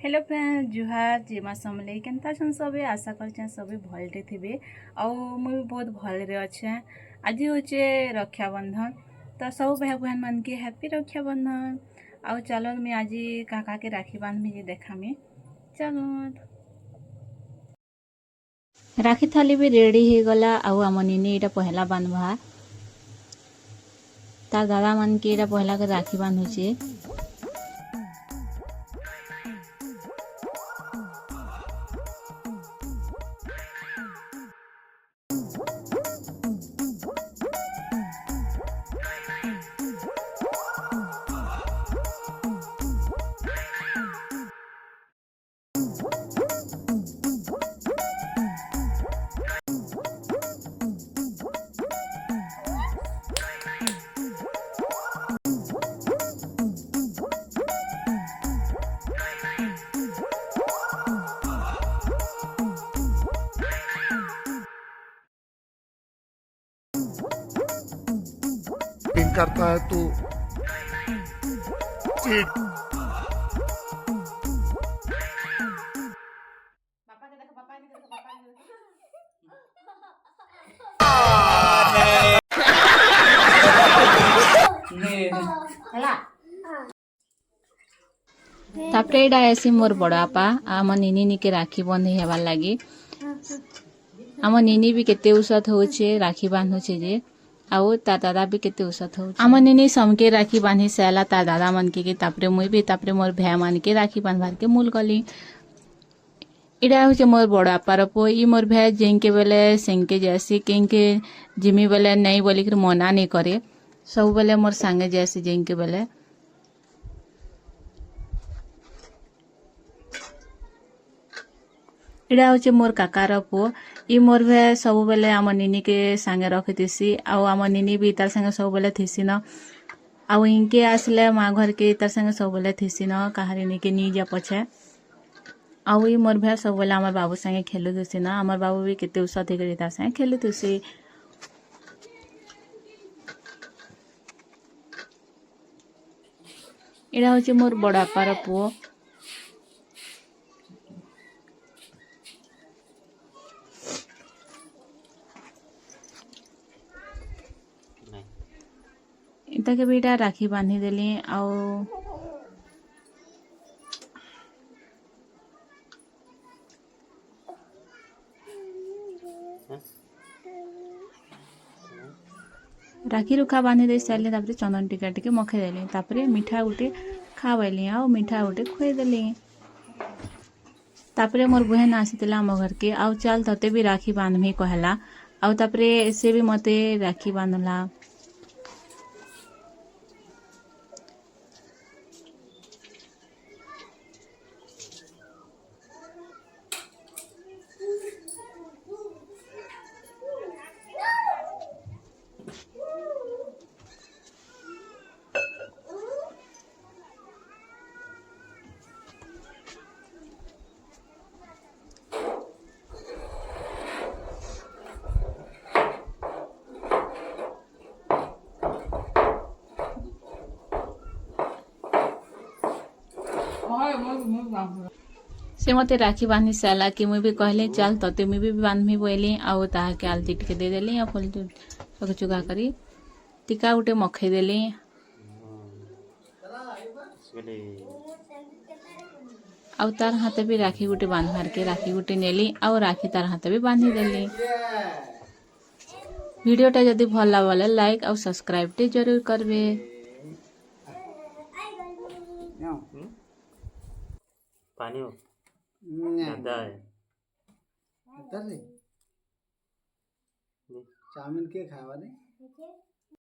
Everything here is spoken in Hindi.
हेलो फ्रेंड जुहार जीमा समले केनता छन सबे आशा करछन सबे भलटे थिबे आउ मुई भी बहुत भलरे अच्छे। आज होचे रक्षाबंधन तो सब भाई बहन मन के हैप्पी रक्षाबंधन। आउ चलो मैं आज काका के राखी बांध में देखा में चलो राखी थाली भी रेडी हो गला। आउ आम निनी एटा पहला बांधवा तार दादा मन के एटा पहला के राखी बांधुचे। करता है तो चीट तापरे एडा ऐसी मोर बड़ापा आम निनी निके राखी बंधे हेबार लगी। आम निनी भी केते उसत होचे राखी बांधुचे जे आउ ता दादा भी केते उसत हो। आम निनी समके राखी बांधी सैला ता दादा मन के तापरे मुई भी तापरे मोर भै मन के राखी बांधवार के मूल गली। इडा होचे मोर बड़ापार पो ई मोर भै जेंके बेले सेंके जैसे केंके जिमी बेले नहीं बोली कर मना नहीं करे सब बेले मोर संगे जैसे जेंके बेले। इडा होचे मोर काकार पो ई मोर भे सब बेले आम निनी के संगे रखिथिसी आउ आम निनी भी तार संगे सब बेले थिसी न आउ इनके आसले माँ घर के तार संगे सब बेले थिसी न कहारी निके नी जा पछे। आउ ई मोर भे सब बेले आमर बाबू संगे खेलु दुसी न आमर बाबू भी केते उसत हेकरी तार संगे खेलु दुसी। इडा होचे मोर बड़ापार पो इता के बेटा राखी बांधी देली आउ राखी रुखा बांधी दे सारे तापरे चंदन टीका टिके मखे देली तापरे मिठा गुटे खावैली आउ मिठा गुटे खुए देली। तापरे मोर बहन आसीतिला आम घर के आउ चल तते भी राखी बांधमी कहला आउ तापरे से भी मते राखी बांधला। से मते राखी बांधी साला कि मुई भी कहले चल तते मुई भी बांधमी बोली आउ ताहा के आलती टिके दे देली आ फल चुका चुका करी टीका गुटे मखे देली आउ तार हाथे भी राखी गुटे बांधवार के राखी गुटे नेली आउ राखी तार हाथे भी बांधी देली। वीडियोटा जदि भल लागले लाइक आउ सब्सक्राइब टे जरूर करबे। पानी हो ज्यादा है चाउमीन के खावा नहीं